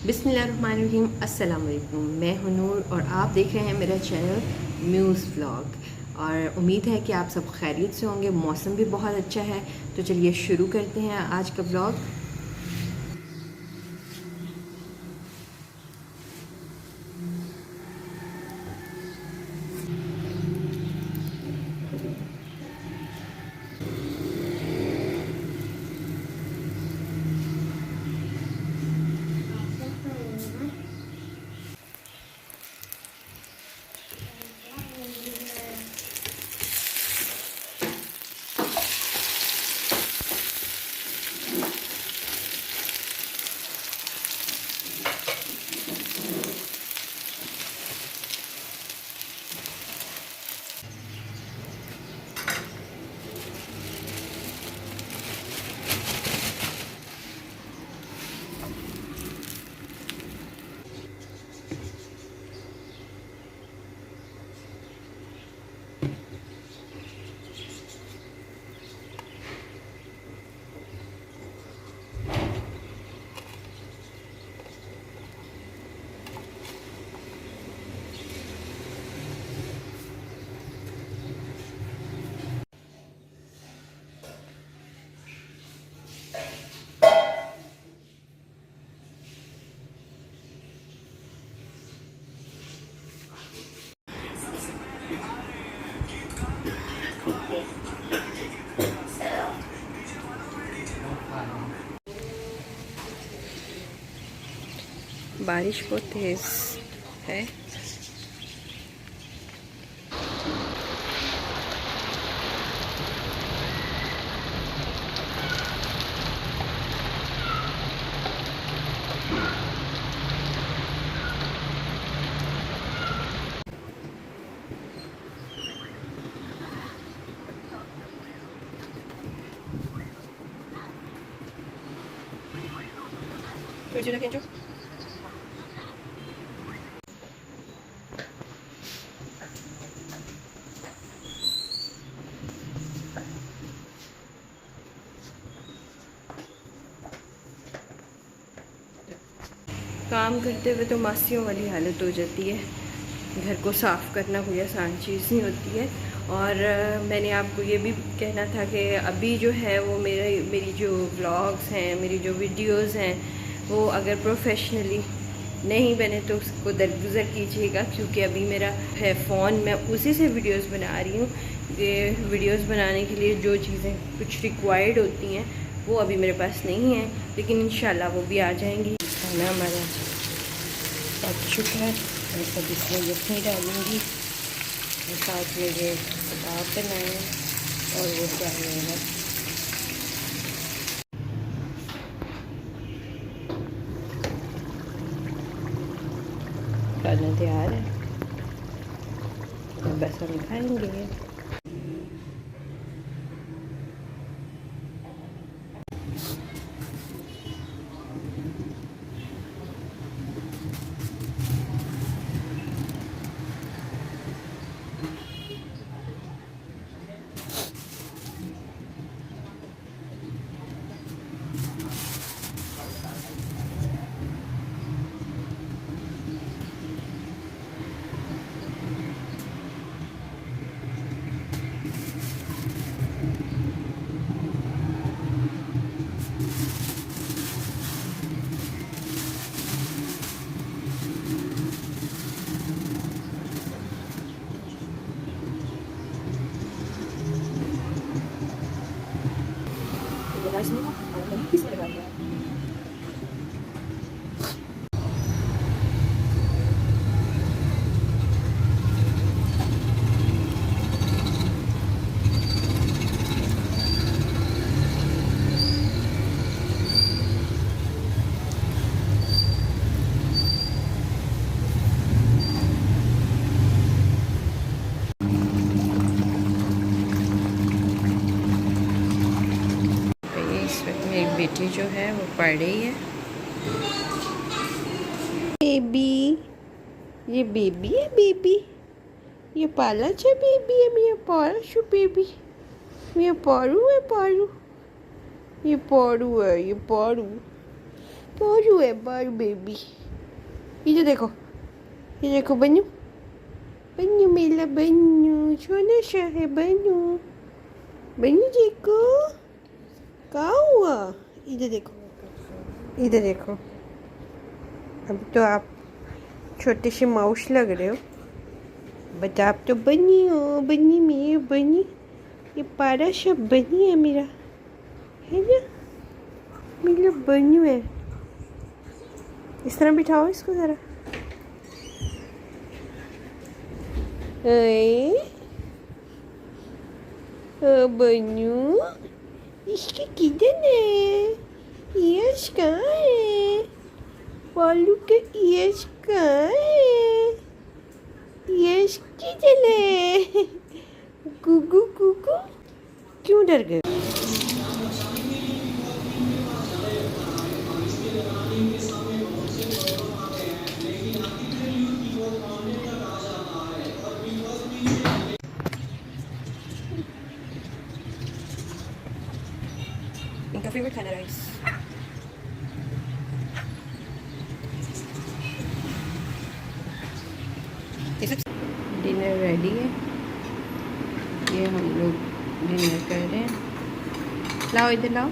बिस्मिल्लाहिर्रहमानिर्रहीम। अस्सलाम वालेकुम। मैं हूं नूर और आप देख रहे हैं मेरा चैनल म्यूज़ व्लॉग। और उम्मीद है कि आप सब खैरियत से होंगे। मौसम भी बहुत अच्छा है, तो चलिए शुरू करते हैं आज का व्लॉग। बारिश बहुत तेज़ है। काम करते हुए तो मासियों वाली हालत हो जाती है। घर को साफ़ करना कोई आसान चीज़ नहीं होती है। और मैंने आपको ये भी कहना था कि अभी जो है वो मेरी जो व्लॉग्स हैं, मेरी जो वीडियोस हैं, वो अगर प्रोफेशनली नहीं बने तो उसको दरगुजर कीजिएगा, क्योंकि अभी मेरा है फ़ोन, मैं उसी से वीडियोस बना रही हूँ। ये वीडियोस बनाने के लिए जो चीज़ें कुछ रिक्वायर्ड होती हैं वो अभी मेरे पास नहीं है, लेकिन इंशाल्लाह वो भी आ जाएंगी। खाना हमारा पक चुका है। मैं सब इसमें यखनी डालूँगी और साथ में ये कबाब बनाए और वो डालेगा। खाना तैयार है, बस हम खाएंगे। मेरी बेटी जो है वो पढ़ रही है। बेबी, ये बेबी है। बेबी ये पाला है। बेबी है मैं पाला छु। बेबी मैं पारू है। पारू ये पारू है। ये पारू बारू है, बारू बेबी। ये देखो बन्नू, बन्नू मेरा बन्नू, सोना सा है बन्नू। बन्नू देखो, क्या हुआ? इधर देखो। अब तो आप छोटे से माउस लग रहे हो, बट आप तो बनी हो। बनी मेरी बनी, ये पारा सा बनी है मेरा, है ना? मेरा बन्नू है। इस तरह बिठाओ इसको ज़रा। बन्नू, इसके किधर है? यश कहाँ है? पालू के यश कहाँ है? यश किधर है? गुगु गुगु, क्यों डर गए? इनका फेवरेट खाना राइस। डिनर रेडी है, ये हम लोग डिनर कर रहे हैं। लाओ इधर लाओ।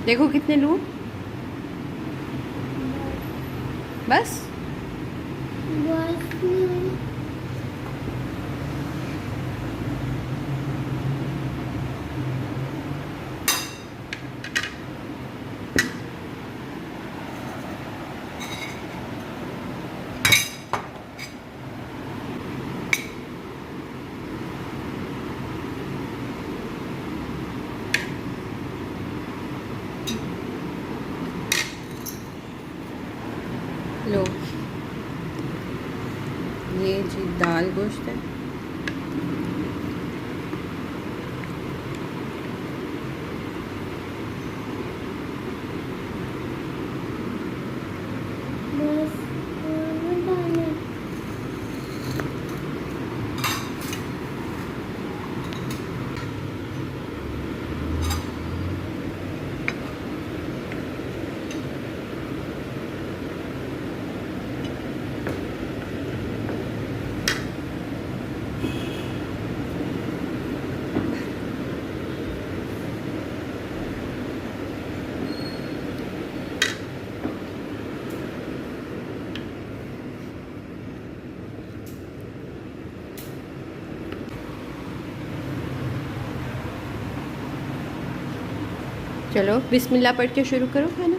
देखो कितने लूँ, बस लो। ये जी दाल गोश्त है। चलो बिस्मिल्लाह पढ़ के शुरू करो खाना।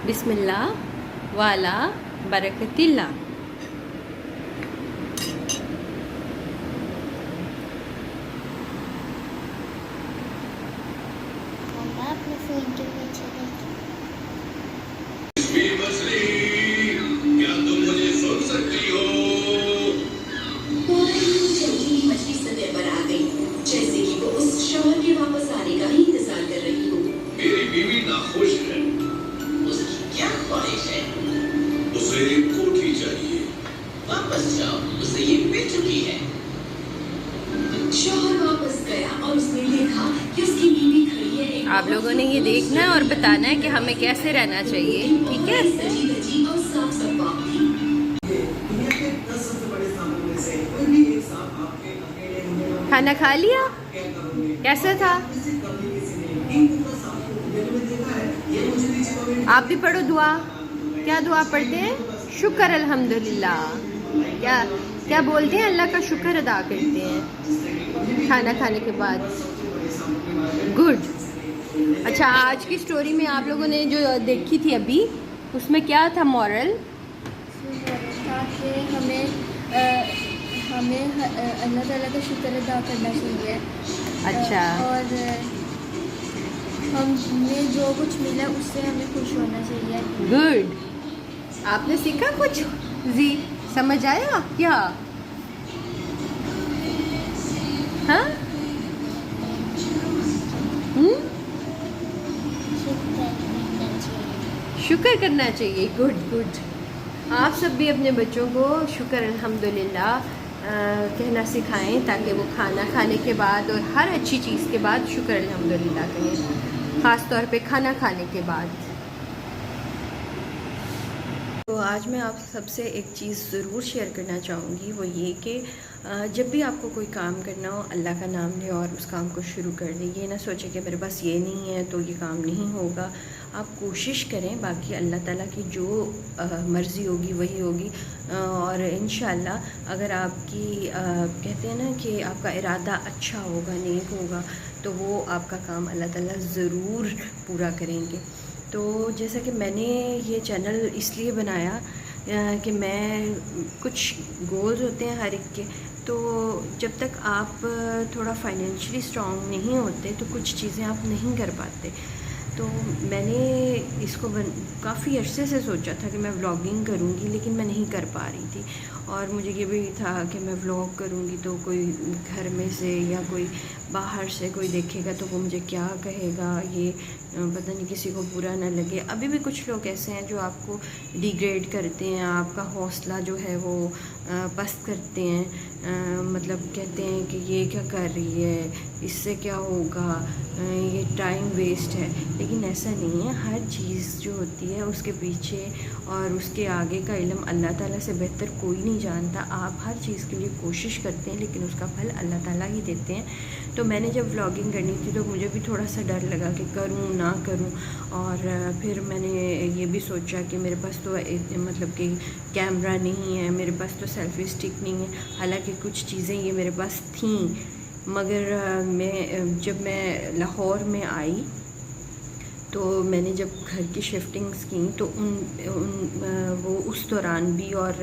बिस्मिल्लाह वाला बरकतिल्ला। क्या तुम मुझे सुन सकती हो? मछली सतह पर आ गई, जैसे कि वो उस शौहर के वापस आने का ही इंतजार कर रही हो। मेरी बीवी नाखुश है। उसकी क्या ख्वाहिश है? उसे एक कोठी चाहिए। वापस जाओ, उसे ये मिल चुकी है। शौहर वापस गया और उसने देखा कि उसकी बीवी खड़ी है। आप लोगों ने ये देखना है और बताना है कि हमें कैसे रहना चाहिए, ठीक है? और साफ सफाई थी। खाना खा लिया? कैसा था? आप भी पढ़ो दुआ। क्या दुआ पढ़ते हैं? शुक्र अल्हम्दुलिल्लाह। क्या क्या बोलते हैं? अल्लाह का शुक्र अदा करते हैं खाना खाने के बाद। गुड। अच्छा, आज की स्टोरी में आप लोगों ने जो देखी थी अभी, उसमें क्या था मॉरल? हमें अल्लाह ताला का शुक्र अदा करना चाहिए। अच्छा। और हमें जो कुछ मिला उससे हमें खुश होना चाहिए। गुड। आपने सीखा कुछ? जी समझ आया क्या? हाँ? शुक्र करना चाहिए। Good good. आप सब भी अपने बच्चों को शुक्र अल्हम्दुलिल्लाह कहना सिखाएं, ताकि वो खाना खाने के बाद और हर अच्छी चीज़ के बाद शुक्र अल्हम्दुलिल्लाह कहें, ख़ास तौर पे खाना खाने के बाद। तो आज मैं आप सबसे एक चीज़ ज़रूर शेयर करना चाहूँगी, वो ये कि जब भी आपको कोई काम करना हो, अल्लाह का नाम लें और उस काम को शुरू कर दें। ये ना सोचें कि मेरे पास ये नहीं है तो ये काम नहीं होगा। आप कोशिश करें, बाकी अल्लाह ताला की जो मर्ज़ी होगी वही होगी। और इंशाअल्लाह अगर आपकी कहते हैं ना कि आपका इरादा अच्छा होगा, नेक होगा, तो वो आपका काम अल्लाह ताला ज़रूर पूरा करेंगे। तो जैसा कि मैंने ये चैनल इसलिए बनाया कि मैं कुछ गोल्स होते हैं हर एक के, तो जब तक आप थोड़ा फाइनेंशियली स्ट्रॉन्ग नहीं होते तो कुछ चीज़ें आप नहीं कर पाते। तो मैंने इसको काफ़ी अरसे से सोचा था कि मैं व्लॉगिंग करूँगी, लेकिन मैं नहीं कर पा रही थी। और मुझे ये भी था कि मैं व्लॉग करूँगी तो कोई घर में से या कोई बाहर से कोई देखेगा तो वो मुझे क्या कहेगा, ये पता नहीं किसी को बुरा ना लगे। अभी भी कुछ लोग ऐसे हैं जो आपको डिग्रेड करते हैं, आपका हौसला जो है वो पस्त करते हैं। मतलब कहते हैं कि ये क्या कर रही है, इससे क्या होगा, ये टाइम वेस्ट है। लेकिन ऐसा नहीं है, हर चीज़ जो होती है उसके पीछे और उसके आगे का इल्म अल्लाह ताला से बेहतर कोई नहीं जानता। आप हर चीज़ के लिए कोशिश करते हैं, लेकिन उसका फल अल्लाह ताला ही देते हैं। तो मैंने जब व्लॉगिंग करनी थी तो मुझे भी थोड़ा सा डर लगा कि करूं ना करूं। और फिर मैंने ये भी सोचा कि मेरे पास तो मतलब कि कैमरा नहीं है, मेरे पास तो सेल्फी स्टिक नहीं है। हालांकि कुछ चीज़ें ये मेरे पास थीं, मगर जब मैं लाहौर में आई तो मैंने जब घर की शिफ्टिंग्स की तो वो उस दौरान भी, और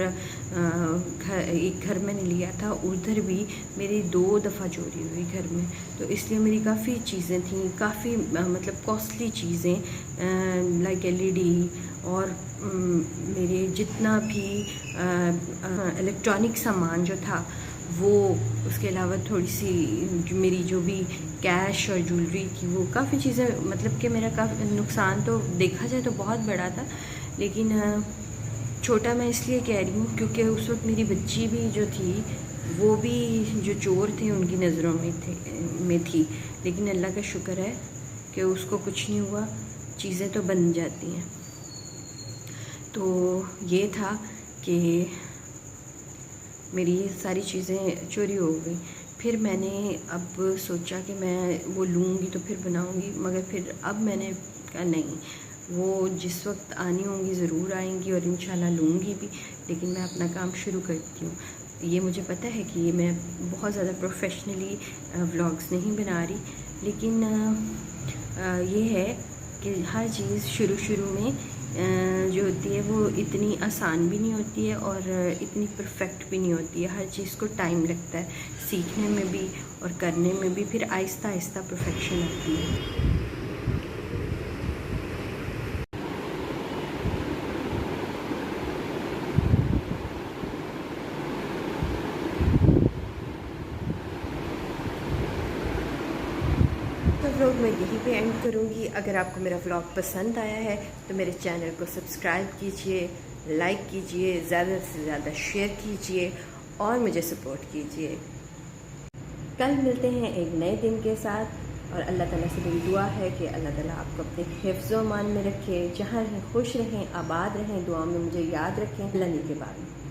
एक घर मैंने लिया था उधर भी मेरी 2 दफ़ा चोरी हुई घर में। तो इसलिए मेरी काफ़ी चीज़ें थी, काफ़ी मतलब कॉस्टली चीज़ें लाइक LED और मेरे जितना भी इलेक्ट्रॉनिक सामान जो था वो, उसके अलावा थोड़ी सी मेरी जो भी कैश और ज्वेलरी थी, वो काफ़ी चीज़ें, मतलब कि मेरा काफ़ी नुकसान तो देखा जाए तो बहुत बड़ा था। लेकिन छोटा मैं इसलिए कह रही हूँ क्योंकि उस वक्त मेरी बच्ची भी जो थी वो भी जो चोर थे उनकी नज़रों में थी। लेकिन अल्लाह का शुक्र है कि उसको कुछ नहीं हुआ, चीज़ें तो बन जाती हैं। तो ये था कि मेरी सारी चीज़ें चोरी हो गई। फिर मैंने अब सोचा कि मैं वो लूँगी तो फिर बनाऊँगी, मगर फिर अब मैंने कहा नहीं, वो जिस वक्त आनी होंगी ज़रूर आएंगी और इंशाल्लाह लूँगी भी। लेकिन मैं अपना काम शुरू करती हूँ। ये मुझे पता है कि ये मैं बहुत ज़्यादा प्रोफेशनली व्लॉग्स नहीं बना रही, लेकिन ये है कि हर चीज़ शुरू में जो होती है वो इतनी आसान भी नहीं होती है और इतनी परफेक्ट भी नहीं होती है। हर चीज़ को टाइम लगता है, सीखने में भी और करने में भी, फिर आहिस्ता आहिस्ता परफेक्शन आती है। व्लॉग मैं यहीं पे एंड करूँगी। अगर आपको मेरा व्लॉग पसंद आया है तो मेरे चैनल को सब्सक्राइब कीजिए, लाइक कीजिए, ज़्यादा से ज़्यादा शेयर कीजिए और मुझे सपोर्ट कीजिए। कल मिलते हैं एक नए दिन के साथ, और अल्लाह ताला से मेरी दुआ है कि अल्लाह ताला आपको अपने हिफ्ज़-ओ-मान में रखे, जहाँ रहें खुश रहें, आबाद रहें, दुआ में मुझे याद रखें। अल्लाह के बाद